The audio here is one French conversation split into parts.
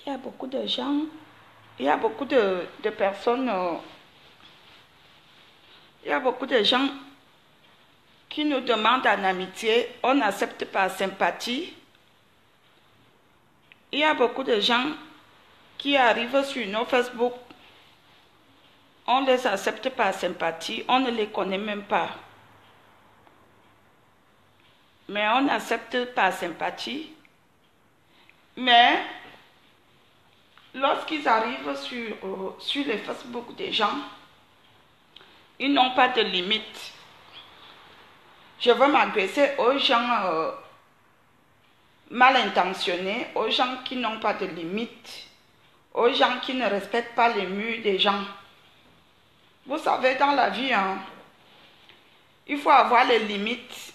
Il y a beaucoup de gens, il y a beaucoup de personnes, il y a beaucoup de gens qui nous demandent en amitié, on n'accepte pas sympathie. Il y a beaucoup de gens qui arrivent sur nos Facebook, on ne les accepte pas sympathie, on ne les connaît même pas. Mais on n'accepte pas sympathie. Mais lorsqu'ils arrivent sur les Facebook des gens, ils n'ont pas de limite. Je veux m'adresser aux gens mal intentionnés, aux gens qui n'ont pas de limite, aux gens qui ne respectent pas les murs des gens. Vous savez, dans la vie, il faut avoir les limites.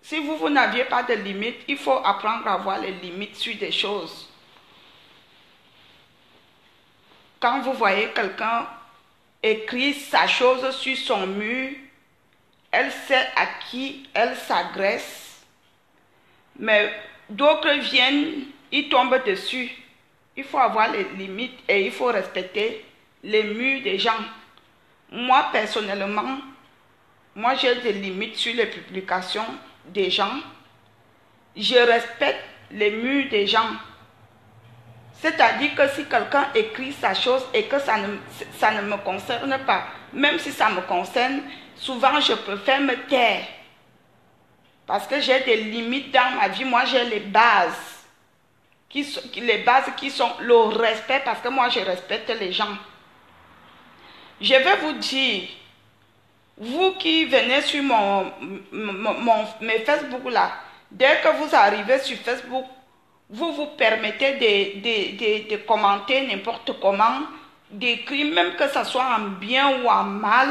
Si vous n'aviez pas de limites, il faut apprendre à avoir les limites sur des choses. Quand vous voyez quelqu'un écrire sa chose sur son mur, elle sait à qui elle s'agresse, mais d'autres viennent, ils tombent dessus. Il faut avoir les limites et il faut respecter les murs des gens. Moi, personnellement, j'ai des limites sur les publications des gens. Je respecte les murs des gens. C'est-à-dire que si quelqu'un écrit sa chose et que ça ne me concerne pas, même si ça me concerne, souvent je préfère me taire. Parce que j'ai des limites dans ma vie. Moi, j'ai les bases. Les bases qui sont le respect, parce que moi, je respecte les gens. Je vais vous dire, vous qui venez sur mes Facebook là, dès que vous arrivez sur Facebook, vous vous permettez de commenter n'importe comment, d'écrire, même que ce soit en bien ou en mal.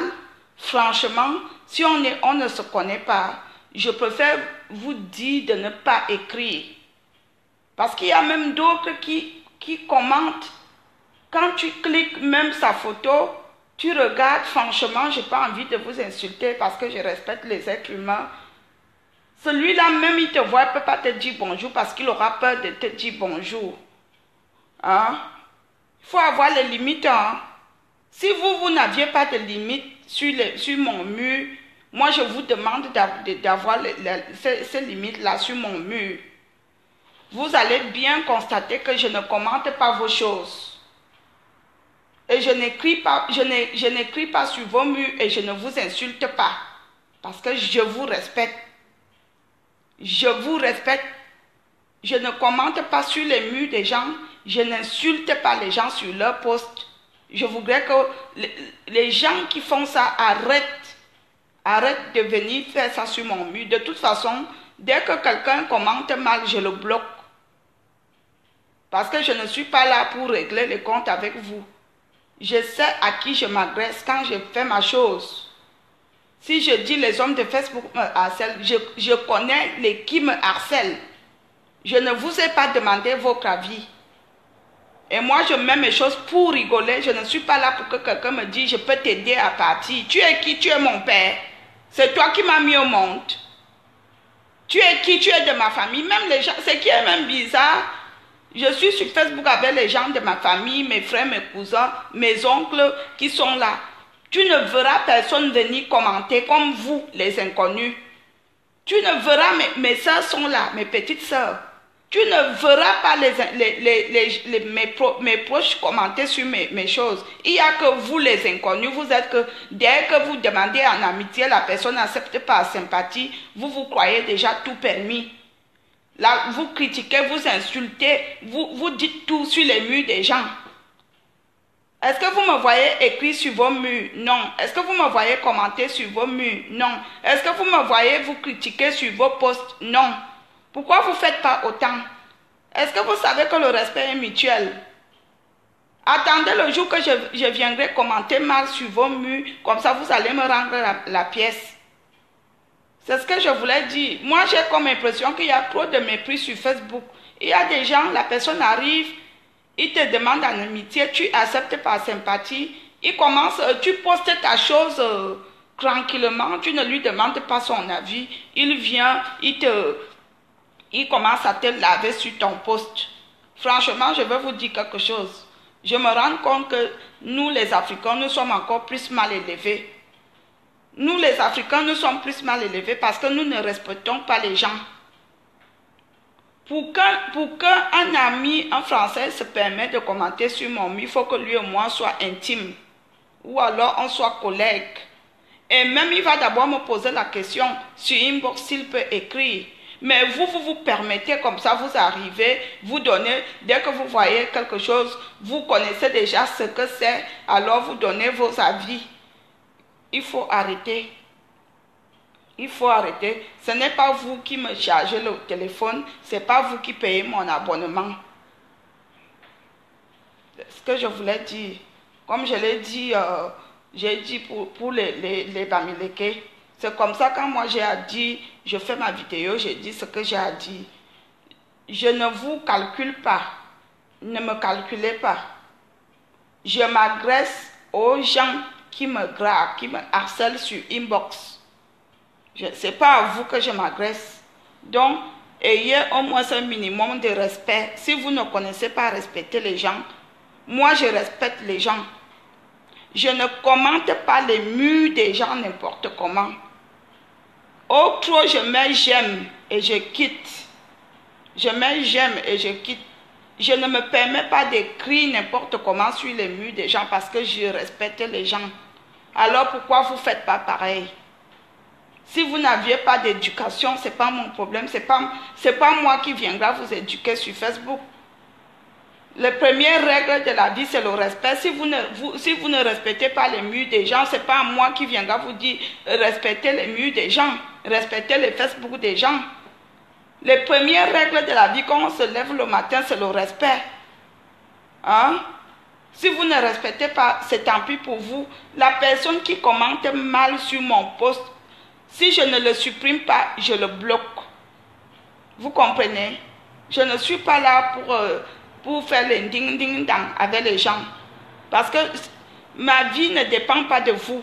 Franchement, si on ne se connaît pas, je préfère vous dire de ne pas écrire. Parce qu'il y a même d'autres qui commentent. Quand tu cliques même sa photo, tu regardes, franchement, je n'ai pas envie de vous insulter parce que je respecte les êtres humains. Celui-là même, il te voit, il ne peut pas te dire bonjour parce qu'il aura peur de te dire bonjour. Hein? Il faut avoir les limites. Hein? Si vous n'aviez pas de limites sur mon mur, moi je vous demande d'avoir ces limites-là sur mon mur. Vous allez bien constater que je ne commente pas vos choses. Et je n'écris pas sur vos murs et je ne vous insulte pas. Parce que je vous respecte. Je vous respecte. Je ne commente pas sur les murs des gens. Je n'insulte pas les gens sur leur poste. Je voudrais que les gens qui font ça arrêtent de venir faire ça sur mon mur. De toute façon, dès que quelqu'un commente mal, je le bloque. Parce que je ne suis pas là pour régler les comptes avec vous. Je sais à qui je m'adresse quand je fais ma chose. Si je dis les hommes de Facebook me harcèlent, je connais les qui me harcèlent. Je ne vous ai pas demandé votre avis. Et moi, je mets mes choses pour rigoler. Je ne suis pas là pour que quelqu'un me dise, je peux t'aider à partir. Tu es qui? Tu es mon père. C'est toi qui m'as mis au monde. Tu es qui? Tu es de ma famille. Même les gens, ce qui est même bizarre, je suis sur Facebook avec les gens de ma famille, mes frères, mes cousins, mes oncles qui sont là. Tu ne verras personne venir commenter comme vous, les inconnus. Tu ne verras, mes soeurs sont là, mes petites soeurs. Tu ne verras pas mes proches commenter sur mes choses. Il n'y a que vous, les inconnus, vous êtes que dès que vous demandez en amitié, la personne n'accepte pas sympathie, vous croyez déjà tout permis. Là, vous critiquez, vous insultez, vous dites tout sur les murs des gens. Est-ce que vous me voyez écrire sur vos murs? Non. Est-ce que vous me voyez commenter sur vos murs? Non. Est-ce que vous me voyez vous critiquer sur vos posts? Non. Pourquoi vous ne faites pas autant? Est-ce que vous savez que le respect est mutuel? Attendez le jour que je viendrai commenter mal sur vos murs, comme ça vous allez me rendre la pièce. C'est ce que je voulais dire. Moi, j'ai comme impression qu'il y a trop de mépris sur Facebook. Il y a des gens, la personne arrive, il te demande en amitié, tu acceptes par sympathie, il commence, tu postes ta chose tranquillement, tu ne lui demandes pas son avis, il vient, il commence à te laver sur ton poste. Franchement, je vais vous dire quelque chose. Je me rends compte que nous, les Africains, nous sommes encore plus mal élevés. Nous, les Africains, nous sommes plus mal élevés parce que nous ne respectons pas les gens. Pour qu'un ami, un Français, se permette de commenter sur mon mur, il faut que lui et moi soit intime. Ou alors on soit collègues. Et même il va d'abord me poser la question sur inbox s'il peut écrire. Mais vous permettez comme ça, vous arrivez, vous donnez, dès que vous voyez quelque chose, vous connaissez déjà ce que c'est, alors vous donnez vos avis. Il faut arrêter. Il faut arrêter. Ce n'est pas vous qui me chargez le téléphone, ce n'est pas vous qui payez mon abonnement. Ce que je voulais dire, comme je l'ai dit, j'ai dit pour les Bamileke, c'est comme ça quand moi j'ai à dire, je fais ma vidéo, j'ai dit ce que j'ai à dire. Je ne vous calcule pas, ne me calculez pas. Je m'agresse aux gens qui me grappent, qui me harcèlent sur inbox. Ce n'est pas à vous que je m'agresse. Donc, ayez au moins un minimum de respect. Si vous ne connaissez pas respecter les gens, moi je respecte les gens. Je ne commente pas les murs des gens n'importe comment. Au trop, je mets j'aime et je quitte. Je mets j'aime et je quitte. Je ne me permets pas d'écrire n'importe comment sur les murs des gens parce que je respecte les gens. Alors pourquoi vous ne faites pas pareil? Si vous n'aviez pas d'éducation, ce n'est pas mon problème. Ce n'est pas moi qui viendra vous éduquer sur Facebook. Les premières règles de la vie, c'est le respect. Si vous ne respectez pas les murs des gens, ce n'est pas moi qui viendra vous dire respectez les murs des gens, respectez les Facebook des gens. Les premières règles de la vie, quand on se lève le matin, c'est le respect. Hein? Si vous ne respectez pas, c'est tant pis pour vous. La personne qui commente mal sur mon post, si je ne le supprime pas, je le bloque. Vous comprenez? Je ne suis pas là pour faire les ding-ding-dang avec les gens. Parce que ma vie ne dépend pas de vous.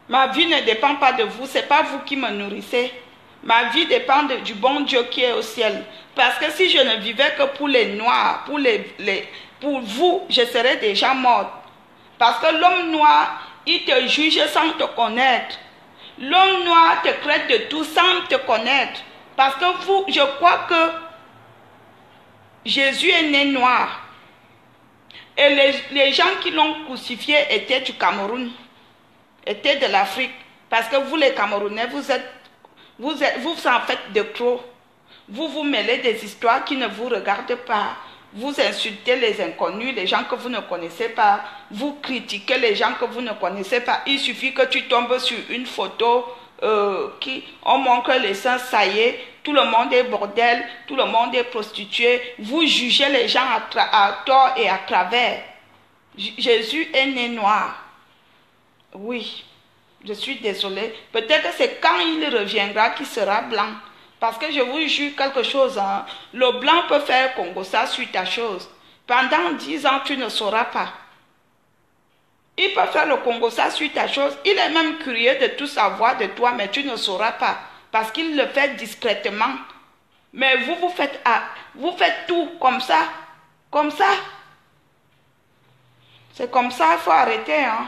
Ma vie ne dépend pas de vous. Ce n'est pas vous qui me nourrissez. Ma vie dépend du bon Dieu qui est au ciel. Parce que si je ne vivais que pour les Noirs, pour vous, je serais déjà morte. Parce que l'homme noir, il te juge sans te connaître. L'homme noir te traite de tout sans te connaître. Parce que je crois que Jésus est né noir. Et les gens qui l'ont crucifié étaient du Cameroun, étaient de l'Afrique. Parce que vous les Camerounais, vous en faites de trop. Vous vous mêlez des histoires qui ne vous regardent pas. Vous insultez les inconnus, les gens que vous ne connaissez pas. Vous critiquez les gens que vous ne connaissez pas. Il suffit que tu tombes sur une photo on montre les seins, ça y est, tout le monde est bordel, tout le monde est prostitué. Vous jugez les gens à tort et à travers. Jésus est né noir. Oui, je suis désolée. Peut-être que c'est quand il reviendra qu'il sera blanc. Parce que je vous jure quelque chose, hein, le blanc peut faire Congo-ça sur ta chose. Pendant 10 ans, tu ne sauras pas. Il peut faire le Congo-ça sur ta chose. Il est même curieux de tout savoir de toi, mais tu ne sauras pas. Parce qu'il le fait discrètement. Mais vous faites tout comme ça. Comme ça. C'est comme ça, il faut arrêter. Hein.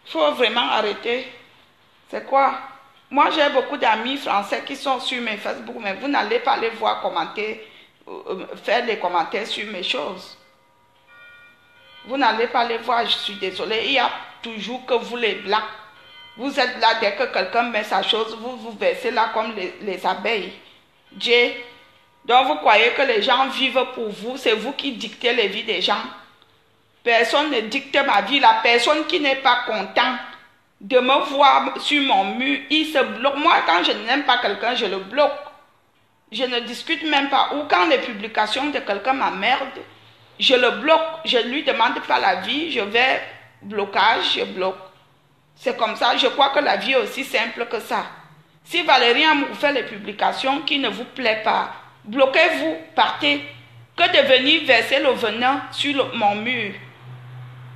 Il faut vraiment arrêter. C'est quoi? Moi, j'ai beaucoup d'amis français qui sont sur mes Facebook, mais vous n'allez pas les voir commenter, faire des commentaires sur mes choses. Vous n'allez pas les voir, je suis désolée. Il y a toujours que vous les blancs. Vous êtes là, dès que quelqu'un met sa chose, vous versez là comme les abeilles. Dieu. Donc vous croyez que les gens vivent pour vous, c'est vous qui dictez les vies des gens. Personne ne dicte ma vie. La personne qui n'est pas contente de me voir sur mon mur, il se bloque. Moi, quand je n'aime pas quelqu'un, je le bloque. Je ne discute même pas. Ou quand les publications de quelqu'un m'emmerdent, je le bloque. Je ne lui demande pas la vie. Je vais blocage, je bloque. C'est comme ça. Je crois que la vie est aussi simple que ça. Si Valérie Amour fait les publications qui ne vous plaisent pas, bloquez-vous, partez. Que de venir verser le venin sur mon mur.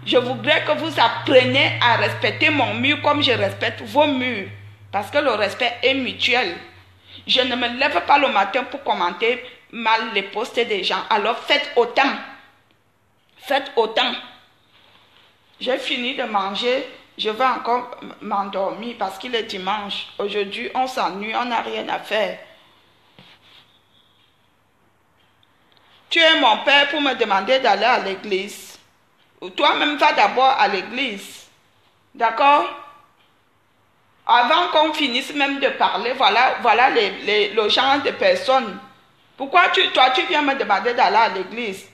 Je voudrais que vous appreniez à respecter mon mur comme je respecte vos murs. Parce que le respect est mutuel. Je ne me lève pas le matin pour commenter mal les posts des gens. Alors faites autant. Faites autant. J'ai fini de manger. Je vais encore m'endormir parce qu'il est dimanche. Aujourd'hui, on s'ennuie, on n'a rien à faire. Tu es mon père pour me demander d'aller à l'église. Toi-même, va d'abord à l'église. D'accord? Avant qu'on finisse même de parler, voilà le genre de personnes. Pourquoi toi, tu viens me demander d'aller à l'église?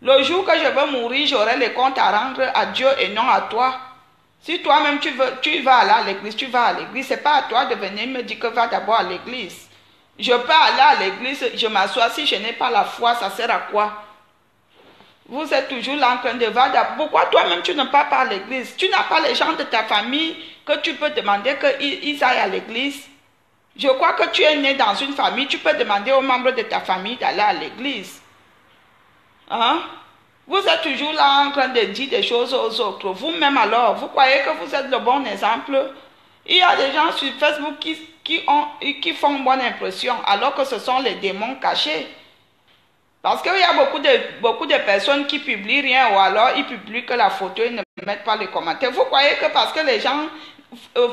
Le jour que je veux mourir, j'aurai les comptes à rendre à Dieu et non à toi. Si toi-même tu vas aller à l'église, tu vas à l'église. Ce n'est pas à toi de venir me dire que va d'abord à l'église. Je peux aller à l'église, je m'assois. Si je n'ai pas la foi, ça sert à quoi? Vous êtes toujours là en train de voir. Pourquoi toi-même tu ne pars pas à l'église? Tu n'as pas les gens de ta famille que tu peux demander qu'ils aillent à l'église. Je crois que tu es né dans une famille. Tu peux demander aux membres de ta famille d'aller à l'église. Hein? Vous êtes toujours là en train de dire des choses aux autres. Vous-même alors, vous croyez que vous êtes le bon exemple? Il y a des gens sur Facebook qui font bonne impression alors que ce sont les démons cachés. Parce qu'il y a beaucoup de personnes qui publient rien ou alors ils publient que la photo et ne mettent pas les commentaires. Vous croyez que parce que les gens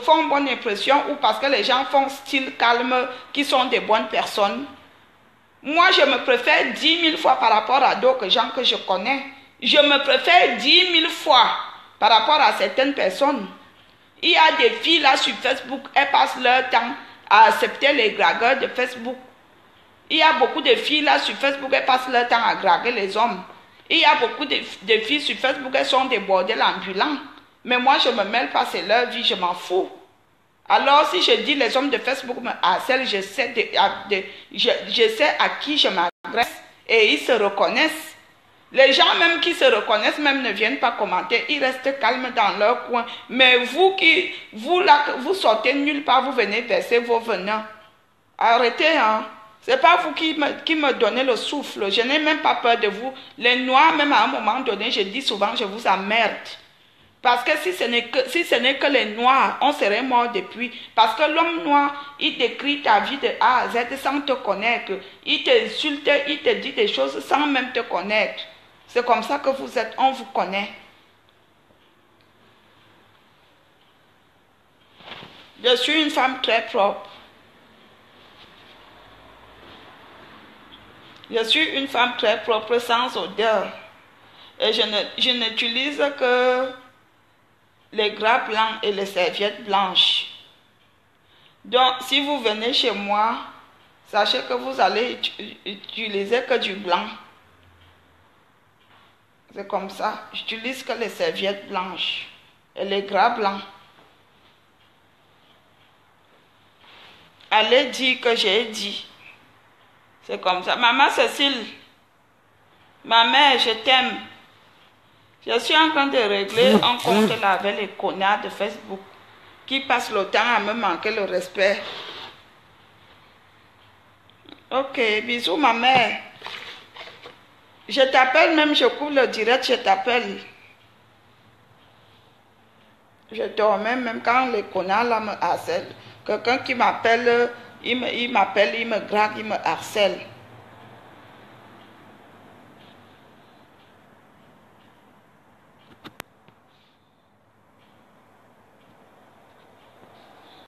font bonne impression ou parce que les gens font style calme qui sont des bonnes personnes? Moi, je me préfère 10 000 fois par rapport à d'autres gens que je connais. Je me préfère 10 000 fois par rapport à certaines personnes. Il y a des filles là sur Facebook, elles passent leur temps à accepter les dragueurs de Facebook. Il y a beaucoup de filles là sur Facebook, elles passent leur temps à draguer les hommes. Il y a beaucoup de filles sur Facebook, elles sont des bordels ambulants. Mais moi, je ne me mêle pas, c'est leur vie, je m'en fous. Alors, si je dis les hommes de Facebook me harcèlent, je sais à qui je m'adresse et ils se reconnaissent. Les gens même qui se reconnaissent même ne viennent pas commenter, ils restent calmes dans leur coin. Mais vous sortez nulle part, vous venez verser vos venins. Arrêtez, hein. Ce n'est pas vous qui me donnez le souffle. Je n'ai même pas peur de vous. Les noirs, même à un moment donné, je dis souvent, je vous emmerde. Parce que si ce n'est que les noirs, on serait mort depuis. Parce que l'homme noir, il décrit ta vie de A à Z sans te connaître. Il t'insulte, il te dit des choses sans même te connaître. C'est comme ça que vous êtes, on vous connaît. Je suis une femme très propre. Je suis une femme très propre, sans odeur. Et je n'utilise que les draps blancs et les serviettes blanches. Donc, si vous venez chez moi, sachez que vous allez utiliser que du blanc. C'est comme ça. J'utilise que les serviettes blanches et les draps blancs. Allez dire que j'ai dit. C'est comme ça. Maman Cécile, ma mère, je t'aime. Je suis en train de régler un compte là avec les connards de Facebook qui passent le temps à me manquer le respect. Ok, bisous ma mère. Je t'appelle même, je coupe le direct, je t'appelle. Je dormais même quand les connards là me harcèlent. Quelqu'un qui m'appelle, il me drague, il me harcèle.